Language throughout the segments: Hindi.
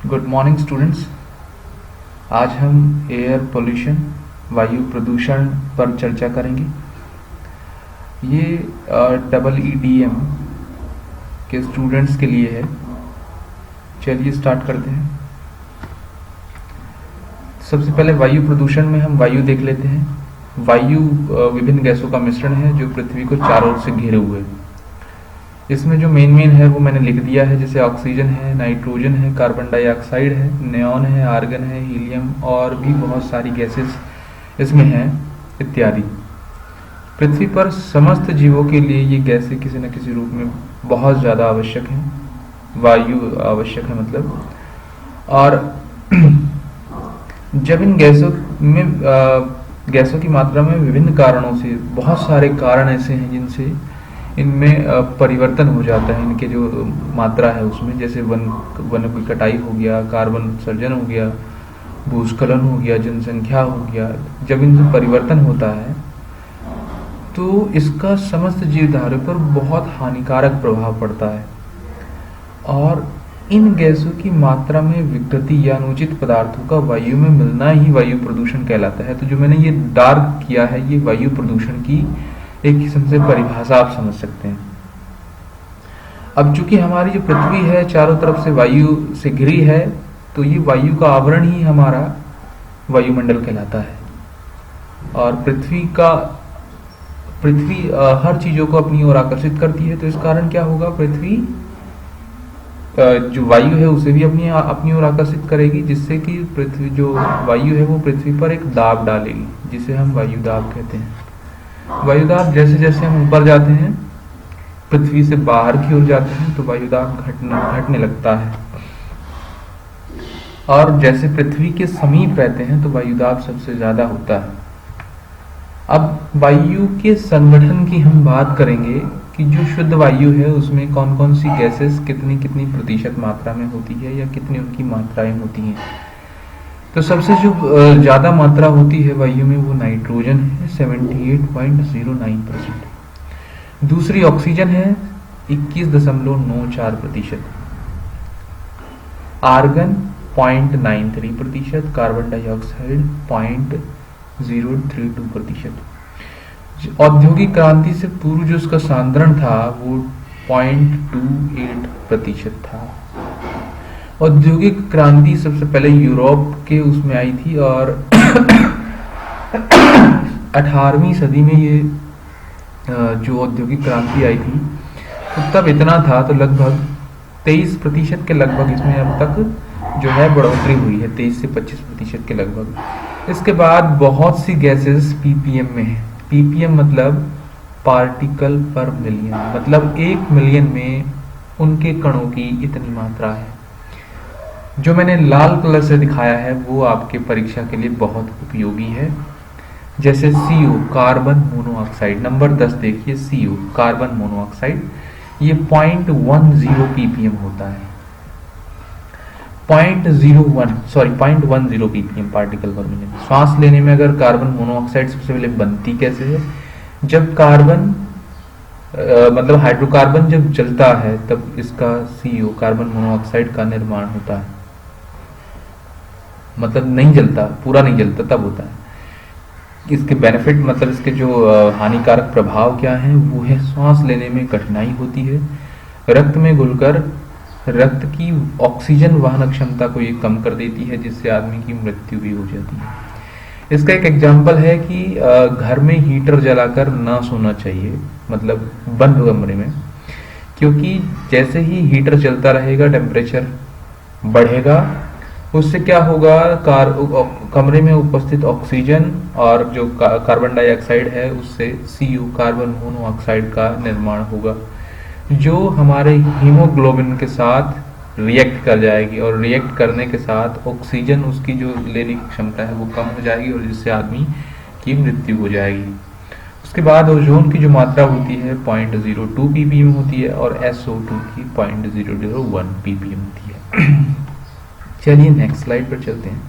Good morning students. आज हम एयर पोल्यूशन वायु प्रदूषण पर चर्चा करेंगे। ये EEDM के स्टूडेंट्स के लिए है। चलिए स्टार्ट करते हैं। सबसे पहले वायु प्रदूषण में हम वायु देख लेते हैं। वायु विभिन्न गैसों का मिश्रण है जो पृथ्वी को चारों ओर से घेरे हुए है। इसमें जो मेन है वो मैंने लिख दिया है, जैसे ऑक्सीजन है, नाइट्रोजन है, कार्बन डाइऑक्साइड है, नियॉन है, आर्गन है, हीलियम और भी बहुत सारी गैसेस इसमें हैं इत्यादि। पृथ्वी पर समस्त जीवों के लिए ये गैसें किसी न किसी रूप में बहुत ज़्यादा आवश्यक हैं। वायु आवश्यक है मतलब। और जब इन गैसों की मात्रा में विभिन्न कारणों से, बहुत सारे कारण ऐसे हैं जिनसे इनमें परिवर्तन हो जाता है, इनके जो मात्रा है उसमें, जैसे वन की कटाई हो गया, कार्बन उत्सर्जन हो गया, भूस्खलन हो गया, जनसंख्या हो गया। जब इनसे परिवर्तन होता है तो इसका समस्त जीवधारियों पर बहुत हानिकारक प्रभाव पड़ता है और इन गैसों की मात्रा में विकृति या अनुचित पदार्थों का वायु में मिलना ही वायु प्रदूषण कहलाता है। तो जो मैंने ये डार्क किया है, ये वायु प्रदूषण की एक किस्म से परिभाषा आप समझ सकते हैं। अब चूंकि हमारी जो पृथ्वी है चारों तरफ से वायु से घिरी है, तो ये वायु का आवरण ही हमारा वायुमंडल कहलाता है। और पृथ्वी हर चीजों को अपनी ओर आकर्षित करती है। तो इस कारण क्या होगा, पृथ्वी जो वायु है उसे भी अपनी ओर आकर्षित करेगी, जिससे कि पृथ्वी जो वायु है वो पृथ्वी पर एक दाब डालेगी, जिसे हम वायु दाब कहते हैं। वायुदाब जैसे जैसे हम ऊपर जाते हैं, पृथ्वी से बाहर की ओर जाते हैं, तो वायुदाब घटने लगता है। और जैसे पृथ्वी के समीप रहते हैं तो वायुदाब सबसे ज्यादा होता है। अब वायु के संगठन की हम बात करेंगे कि जो शुद्ध वायु है उसमें कौन कौन सी गैसेस कितनी कितनी प्रतिशत मात्रा में होती है या कितनी उनकी मात्राएं होती हैं। तो सबसे जो ज्यादा मात्रा होती है वायु में वो नाइट्रोजन है, 78.09%। दूसरी ऑक्सीजन है 21.94%, आर्गन 0.93%, कार्बन डाइऑक्साइड 0.032%। औद्योगिक क्रांति से पूर्व जो उसका सांद्रण था वो 0.28% था। औद्योगिक क्रांति सबसे पहले यूरोप के उसमें आई थी और 18वीं सदी में ये जो औद्योगिक क्रांति आई थी तो तब इतना था, तो लगभग 23% के लगभग इसमें अब तक जो है बढ़ोतरी हुई है, 23 से 25% के लगभग। इसके बाद बहुत सी गैसेस पीपीएम में है। पीपीएम मतलब पार्टिकल पर मिलियन, मतलब 1 मिलियन में उनके कणों की इतनी मात्रा है। जो मैंने लाल कलर से दिखाया है वो आपके परीक्षा के लिए बहुत उपयोगी है। जैसे CO कार्बन मोनोऑक्साइड, नंबर 10 देखिए, CO कार्बन मोनोऑक्साइड, ये 0.10 ppm होता है। 0.10 ppm पार्टिकल पर मिलियन। श्वास लेने में अगर कार्बन मोनोऑक्साइड सबसे पहले बनती कैसे है, जब कार्बन मतलब हाइड्रोकार्बन जब जलता है तब इसका CO कार्बन मोनोऑक्साइड का निर्माण होता है। मतलब नहीं जलता, पूरा नहीं जलता, तब होता है। इसके बेनिफिट मतलब इसके जो हानिकारक प्रभाव क्या हैं, वो है सांस लेने में कठिनाई होती है, रक्त में घुलकर रक्त की ऑक्सीजन वहन क्षमता को ये कम कर देती है, जिससे आदमी की मृत्यु भी हो जाती है। इसका एक एग्जाम्पल है कि घर में हीटर जलाकर ना सोना चाहिए, मतलब बंद कमरे में, क्योंकि जैसे ही हीटर चलता रहेगा टेम्परेचर बढ़ेगा, उससे क्या होगा, कमरे में उपस्थित ऑक्सीजन और जो कार्बन डाइऑक्साइड है उससे CO कार्बन मोनोऑक्साइड का निर्माण होगा, जो हमारे हीमोग्लोबिन के साथ रिएक्ट कर जाएगी और रिएक्ट करने के साथ ऑक्सीजन उसकी जो लेने की क्षमता है वो कम हो जाएगी और जिससे आदमी की मृत्यु हो जाएगी। उसके बाद ओजोन की जो मात्रा होती है 0.02 ppm होती है और SO2 की 0.001 ppm होती है। चलिए नेक्स्ट स्लाइड पर चलते हैं।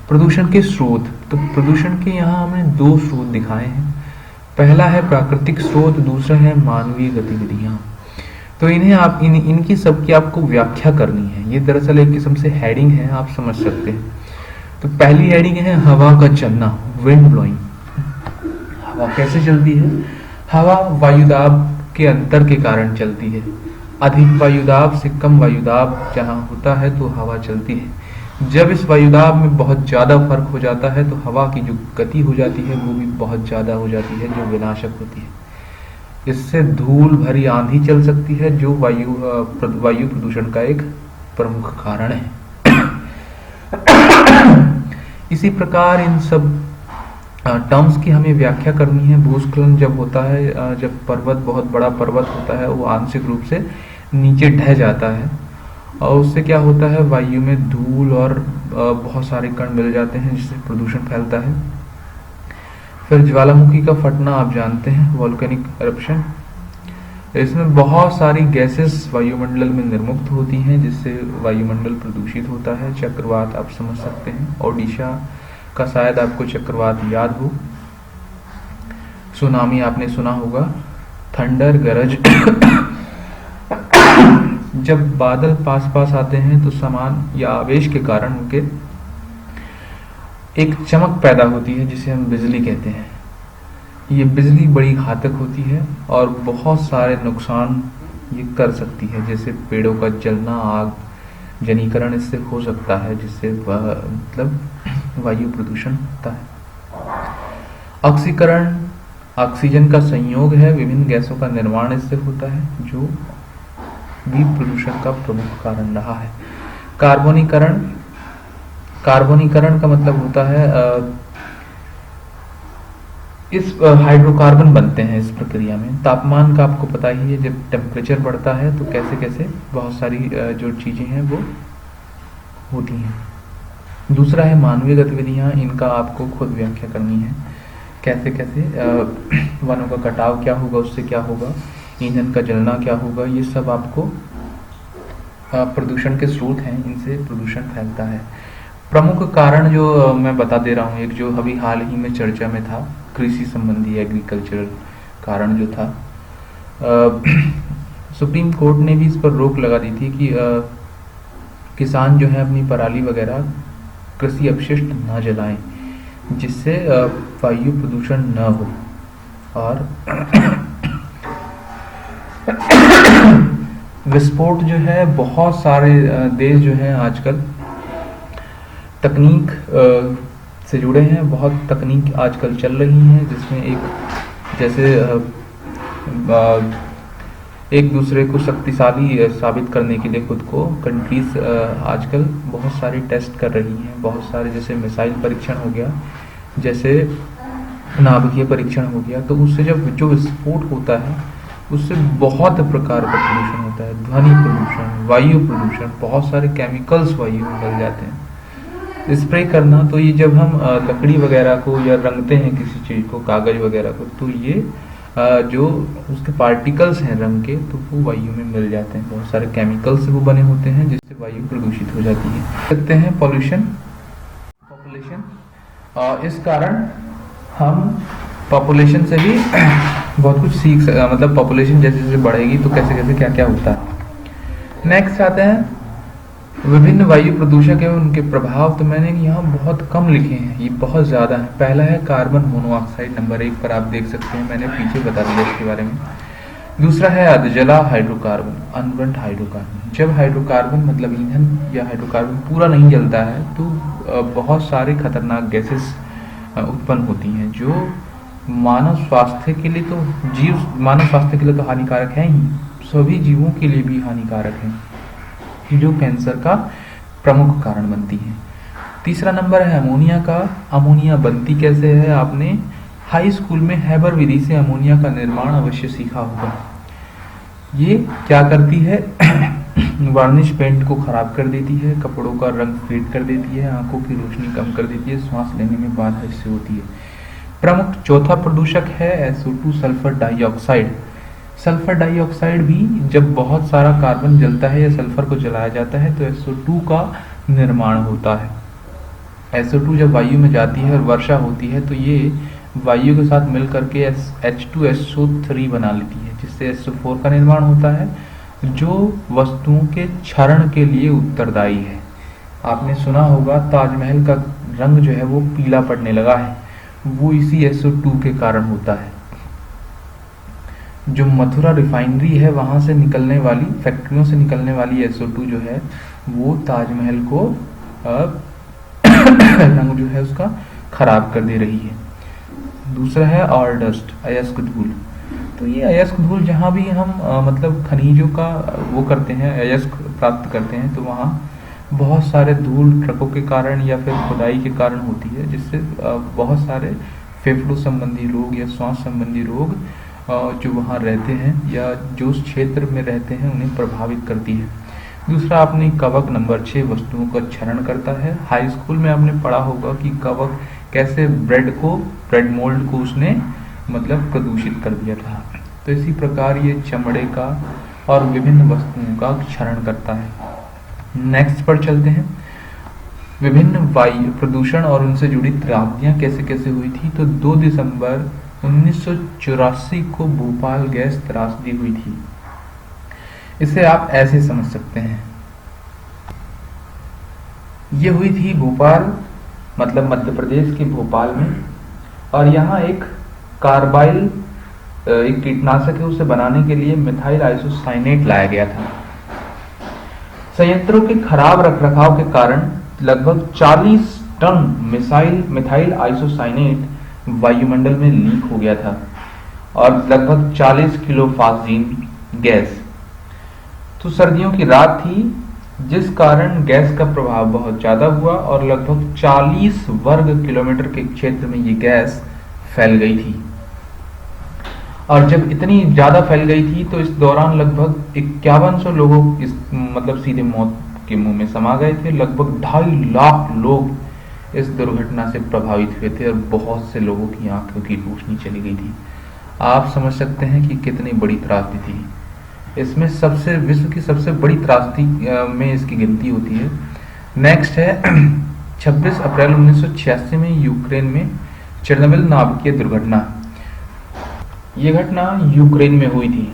प्रदूषण के स्रोत। तो प्रदूषण के यहाँ हमने 2 स्रोत दिखाए हैं। पहला है प्राकृतिक स्रोत, दूसरा है मानवीय गतिविधियां। तो तो इन्हें आप इनकी सबकी आपको व्याख्या करनी है। ये दरअसल एक किस्म से हेडिंग है, आप समझ सकते हैं। तो पहली हेडिंग है हवा का चलना, विंड ब्लोइंग। हवा कैसे चलती है? हवा वायुदाब के अंतर के कारण चलती है। अधिक वायुदाब से कम वायुदाब जहां होता है तो हवा चलती है। जब इस वायुदाब में बहुत ज्यादा फर्क हो जाता है तो हवा की जो गति हो जाती है वो भी बहुत ज्यादा हो जाती है, जो विनाशक होती है। इससे धूल भरी आंधी चल सकती है, जो वायु प्रदूषण का एक प्रमुख कारण है। इसी प्रकार इन सब टर्म्स की हमें व्याख्या करनी है। भूस्खलन जब होता है, जब पर्वत, बहुत बड़ा पर्वत होता है, वो आंशिक रूप से नीचे ढह जाता है और उससे क्या होता है, वायु में धूल और बहुत सारे कण मिल जाते हैं, जिससे प्रदूषण फैलता है। फिर ज्वालामुखी का फटना, आप जानते हैं, वोल्केनिक एरप्शन। इसमें बहुत सारी गैसेस वायुमंडल में निर्मुक्त होती हैं, जिससे वायुमंडल प्रदूषित होता है। चक्रवात आप समझ सकते हैं, ओडिशा का शायद आपको चक्रवात याद हो। सुनामी आपने सुना होगा, थंडर, गरज। जब बादल पास पास आते हैं तो समान या आवेश के कारण उनके एक चमक पैदा होती है, जिसे हम बिजली कहते हैं। ये बिजली बड़ी घातक होती है और बहुत सारे नुकसान ये कर सकती है, जैसे पेड़ों का जलना, आग जनीकरण इससे हो सकता है, जिससे मतलब वायु प्रदूषण होता है। ऑक्सीकरण ऑक्सीजन का संयोग है, विभिन्न गैसों का निर्माण इससे होता है, जो भी प्रदूषण का प्रमुख कारण रहा है। कार्बनीकरण कार्बनीकरण का मतलब होता है इस हाइड्रोकार्बन बनते हैं इस प्रक्रिया में। तापमान का आपको पता ही है, जब टेम्परेचर बढ़ता है तो कैसे कैसे बहुत सारी जो चीजें हैं वो होती हैं। दूसरा है मानवीय गतिविधियां, इनका आपको खुद व्याख्या करनी है। कैसे कैसे वनों का कटाव क्या होगा, उससे क्या होगा, ईंधन का जलना क्या होगा, ये सब आपको प्रदूषण के स्रोत हैं, इनसे प्रदूषण फैलता है। प्रमुख कारण जो मैं बता दे रहा हूँ, एक जो अभी हाल ही में चर्चा में था, कृषि संबंधी एग्रीकल्चरल कारण जो था, सुप्रीम कोर्ट ने भी इस पर रोक लगा दी थी कि किसान जो है अपनी पराली वगैरह कृषि अपशिष्ट न जलाएं, जिससे वायु प्रदूषण न हो। और विस्फोट जो है, बहुत सारे देश जो हैं आजकल तकनीक से जुड़े हैं, बहुत तकनीक आजकल चल रही हैं, जिसमें एक दूसरे को शक्तिशाली साबित करने के लिए खुद को कंट्रीज आजकल बहुत सारी टेस्ट कर रही हैं। बहुत सारे, जैसे मिसाइल परीक्षण हो गया, जैसे नाभिकीय परीक्षण हो गया, तो उससे जो विस्फोट होता है उससे बहुत प्रकार का प्रदूषण होता है। ध्वनि प्रदूषण, वायु प्रदूषण, बहुत सारे केमिकल्स वायु में मिल जाते हैं। स्प्रे करना, तो ये जब हम लकड़ी वगैरह को या रंगते हैं किसी चीज को, कागज वगैरह को, तो ये जो उसके पार्टिकल्स हैं रंग के, तो वो वायु में मिल जाते हैं। बहुत सारे केमिकल्स से वो बने होते हैं, जिससे वायु प्रदूषित हो जाती है। सकते हैं पॉल्यूशन, पॉपुलेशन। इस कारण हम पॉपुलेशन से भी बहुत कुछ मतलब पॉपुलेशन जैसे जैसे बढ़ेगी तो कैसे कैसे क्या क्या होता है। नेक्स्ट आते हैं विभिन्न वायु प्रदूषक एवं उनके प्रभाव। तो मैंने यहाँ बहुत कम लिखे हैं, ये बहुत ज्यादा है। पहला है कार्बन मोनोऑक्साइड, नंबर 1 पर आप देख सकते हैं, मैंने पीछे बता दिया इसके बारे में। दूसरा है अधजला हाइड्रोकार्बन, अनबर्न्ड हाइड्रोकार्बन। जब हाइड्रोकार्बन मतलब ईंधन या हाइड्रोकार्बन पूरा नहीं जलता है तो बहुत सारे खतरनाक गैसेस उत्पन्न होती हैं, जो मानव स्वास्थ्य के लिए तो हानिकारक है ही, सभी जीवों के लिए भी हानिकारक है, जो कैंसर का प्रमुख कारण बनती है। तीसरा नंबर है अमोनिया का। अमोनिया बनती कैसे है? आपने हाई स्कूल में हैबर विधि से अमोनिया का निर्माण अवश्य सीखा होगा। ये क्या करती है? वार्निश पेंट को खराब कर देती है, कपड़ों का रंग फेड कर देती है, आंखों की रोशनी कम कर देती है, सांस लेने में बाधा इससे होती है। प्रमुख चौथा प्रदूषक है SO2 sulphur dioxide. Sulphur dioxide भी जब बहुत सारा कार्बन जलता है या सल्फर को जलाया जाता है तो SO2 का निर्माण होता है। SO2 जब वायु में जाती है और वर्षा होती है तो ये वायु के साथ मिलकर के H2SO3 बना लेती है, जिससे SO4 का निर्माण होता है, जो वस्तुओं के क्षरण के लिए उत्तरदायी है। आपने सुना होगा ताजमहल का रंग जो है वो पीला पड़ने लगा है, वो इसी SO2 के कारण होता है। जो मथुरा रिफाइनरी है वहां से निकलने वाली, फैक्ट्रियों से निकलने वाली SO2 जो है वो ताजमहल को रंग जो है उसका खराब कर दे रही है। दूसरा है ऑल डस्ट, अयस्क धूल। तो ये अयस्क धूल जहाँ भी हम मतलब खनिजों का वो करते हैं, अयस्क प्राप्त करते हैं, तो वहाँ बहुत सारे धूल ट्रकों के कारण या फिर खुदाई के कारण होती है, जिससे बहुत सारे फेफड़ों संबंधी रोग या श्वास संबंधी रोग जो वहाँ रहते हैं या जो उस क्षेत्र में रहते हैं उन्हें प्रभावित करती है। दूसरा, आपने कवक नंबर 6 वस्तुओं का क्षरण करता है। हाई स्कूल में आपने पढ़ा होगा कि कवक कैसे ब्रेड मोल्ड को उसने मतलब प्रदूषित कर दिया था। तो इसी प्रकार ये चमड़े का और विभिन्न वस्तुओं का क्षरण करता है। नेक्स्ट पर चलते हैं। विभिन्न वायु प्रदूषण और उनसे जुड़ी त्रासदियां कैसे कैसे हुई थी। तो 2 दिसंबर 1984 को भोपाल गैस त्रासदी हुई थी। इसे आप ऐसे समझ सकते हैं, ये हुई थी भोपाल मतलब मध्य प्रदेश के भोपाल में, और यहाँ एक कार्बाइल एक कीटनाशक है, उसे बनाने के लिए मिथाइल आइसोसाइनेट लाया गया था। संयंत्रों के खराब रखरखाव के कारण लगभग 40 टन मिथाइल आइसोसाइनेट वायुमंडल में लीक हो गया था और लगभग 40 किलो फास्जीन गैस। तो सर्दियों की रात थी जिस कारण गैस का प्रभाव बहुत ज्यादा हुआ और लगभग 40 वर्ग किलोमीटर के क्षेत्र में ये गैस फैल गई थी। और जब इतनी ज्यादा फैल गई थी तो इस दौरान लगभग 5100 लोगों इस मतलब सीधे मौत के मुंह में समा गए थे। लगभग 2.5 लाख लोग इस दुर्घटना से प्रभावित हुए थे और बहुत से लोगों की आंखों की रोशनी चली गई थी। आप समझ सकते हैं कि कितनी बड़ी त्रासदी थी। इसमें विश्व की सबसे बड़ी त्रासदी में इसकी गिनती होती है। नेक्स्ट है 26 अप्रैल 1986 में यूक्रेन में चेरनोबिल नाभिकीय दुर्घटना। ये घटना यूक्रेन में हुई थी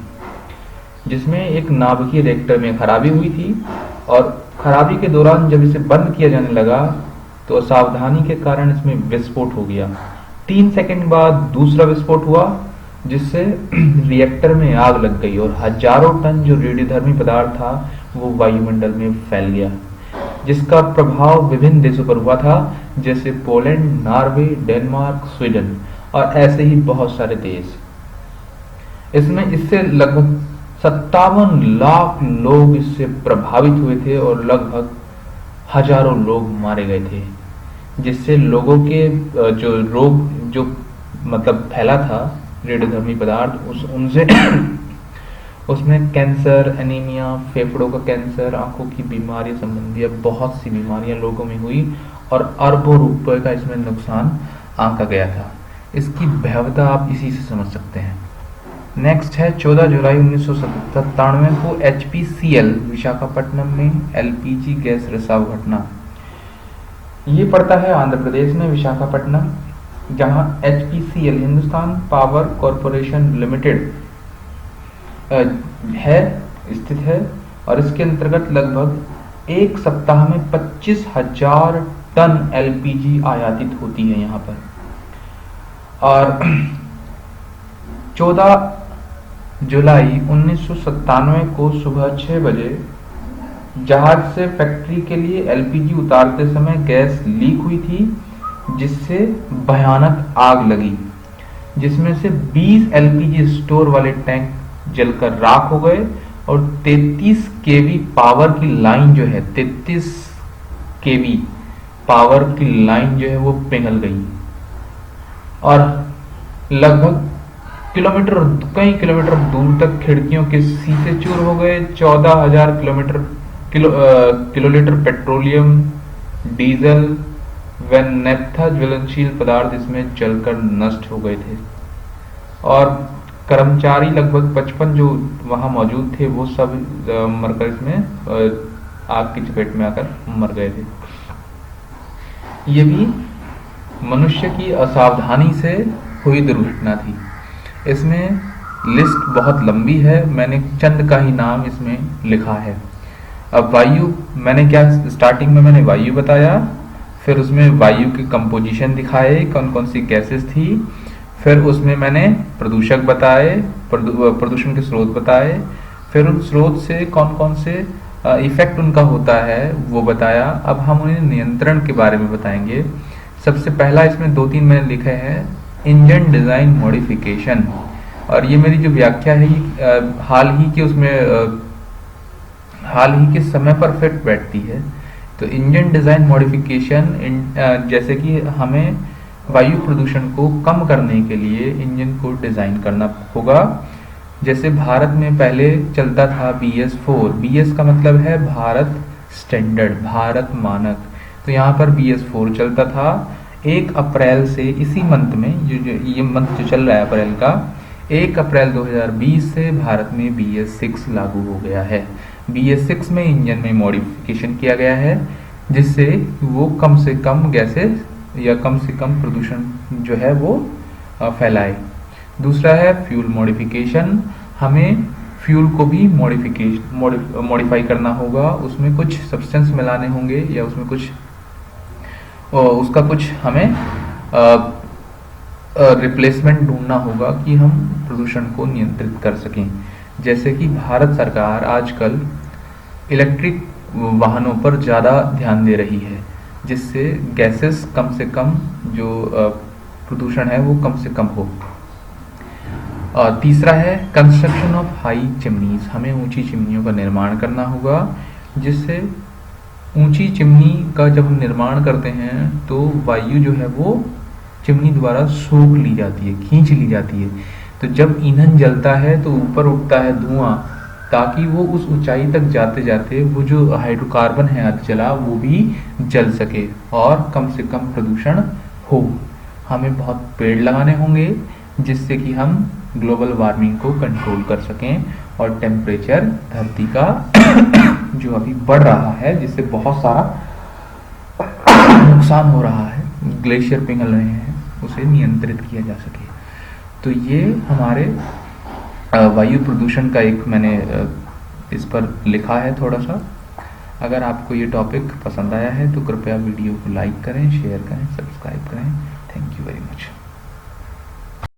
जिसमें एक नाभिकीय रिएक्टर में खराबी हुई थी और खराबी के दौरान जब इसे बंद किया जाने लगा तो असावधानी के कारण इसमें विस्फोट हो गया। 3 सेकंड बाद दूसरा विस्फोट हुआ जिससे रिएक्टर में आग लग गई और हजारों टन जो रेडियोधर्मी पदार्थ था वो वायुमंडल में फैल गया, जिसका प्रभाव विभिन्न देशों पर हुआ था जैसे पोलैंड, नॉर्वे, डेनमार्क, स्वीडन और ऐसे ही बहुत सारे देश। इससे लगभग 57 लाख लोग इससे प्रभावित हुए थे और लगभग हजारों लोग मारे गए थे, जिससे लोगों के जो रोग जो मतलब फैला था रेडियोधर्मी पदार्थ उनसे उसमें कैंसर, एनीमिया, फेफड़ों का कैंसर, आंखों की बीमारी संबंधी बहुत सी बीमारियां लोगों में हुई और अरबों रुपए का इसमें नुकसान आंका गया था। इसकी भयावहता आप इसी से समझ सकते हैं। नेक्स्ट है 14 जुलाई 1997 को HPCL विशाखापट्टनम में LPG गैस रिसाव घटना। ये पड़ता है आंध्र प्रदेश में विशाखापट्टनम, जहां HPCL Hindustan power corporation limited स्थित है और इसके अंतर्गत लगभग एक सप्ताह में 25,000 टन LPG आयातित होती है यहाँ पर। और 14 जुलाई 1997 को सुबह 6 बजे जहाज से फैक्ट्री के लिए LPG उतारते समय गैस लीक हुई थी, जिससे भयानक आग लगी, जिसमें से 20 LPG स्टोर वाले टैंक जलकर राख हो गए और 33 kV पावर की लाइन जो है 33 kV पावर की लाइन जो है वो पिघल गई और लगभग कई किलोमीटर दूर तक खिड़कियों के शीशे चूर हो गए। 14,000 किलोलीटर पेट्रोलियम, डीजल व नेफ्था ज्वलनशील पदार्थ इसमें जलकर नष्ट हो गए थे और कर्मचारी लगभग 55 जो वहां मौजूद थे वो सब मरकर इसमें आग की चपेट में आकर मर गए थे। ये भी मनुष्य की असावधानी से हुई दुर्घटना थी। इसमें लिस्ट बहुत लंबी है, मैंने चंद का ही नाम इसमें लिखा है। अब वायु, मैंने क्या स्टार्टिंग में मैंने वायु बताया, फिर उसमें वायु के कंपोजिशन दिखाए, कौन कौन सी गैसेस थी, फिर उसमें मैंने प्रदूषक बताए, प्रदूषण के स्रोत बताए, फिर उन स्रोत से कौन कौन से इफेक्ट उनका होता है वो बताया। अब हम उन्हें नियंत्रण के बारे में बताएंगे। सबसे पहला इसमें 2-3 मैंने लिखे हैं, इंजन डिजाइन मॉडिफिकेशन, और ये मेरी जो व्याख्या है ये हाल ही के समय पर फिट बैठती है। तो इंजन डिजाइन मॉडिफिकेशन, जैसे कि हमें वायु प्रदूषण को कम करने के लिए इंजन को डिजाइन करना होगा। जैसे भारत में पहले चलता था BS4, BS का मतलब है भारत स्टैंडर्ड, भारत मानक। तो यहाँ पर BS4 चलता था। 1 अप्रैल से इसी मंथ में, ये मंथ जो चल रहा है अप्रैल का, 1 अप्रैल 2020 से भारत में BS6 लागू हो गया है। BS6 में इंजन में मॉडिफिकेशन किया गया है, जिससे वो कम से कम गैसेस या कम से कम प्रदूषण जो है वो फैलाए। दूसरा है फ्यूल मॉडिफिकेशन, हमें फ्यूल को भी मॉडिफाई करना होगा, उसमें कुछ सब्सटेंस मिलाने होंगे या उसमें कुछ उसका कुछ हमें रिप्लेसमेंट ढूंढना होगा कि हम प्रदूषण को नियंत्रित कर सकें। जैसे कि भारत सरकार आजकल इलेक्ट्रिक वाहनों पर ज़्यादा ध्यान दे रही है, जिससे गैसेस कम से कम, जो प्रदूषण है वो कम से कम हो। और तीसरा है कंस्ट्रक्शन ऑफ हाई चिमनीज, हमें ऊंची चिमनियों का निर्माण करना होगा, जिससे ऊंची चिमनी का जब हम निर्माण करते हैं तो वायु जो है वो चिमनी द्वारा सोख ली जाती है, खींच ली जाती है। तो जब ईंधन जलता है तो ऊपर उठता है धुआं, ताकि वो उस ऊंचाई तक जाते जाते वो जो हाइड्रोकार्बन है अधजला वो भी जल सके और कम से कम प्रदूषण हो। हमें बहुत पेड़ लगाने होंगे, जिससे कि हम ग्लोबल वार्मिंग को कंट्रोल कर सकें और टेम्परेचर धरती का जो अभी बढ़ रहा है, जिससे बहुत सारा नुकसान हो रहा है, ग्लेशियर पिघल रहे हैं, उसे नियंत्रित किया जा सके। तो ये हमारे वायु प्रदूषण का एक मैंने इस पर लिखा है थोड़ा सा। अगर आपको ये टॉपिक पसंद आया है तो कृपया वीडियो को लाइक करें, शेयर करें, सब्सक्राइब करें। Thank you very much.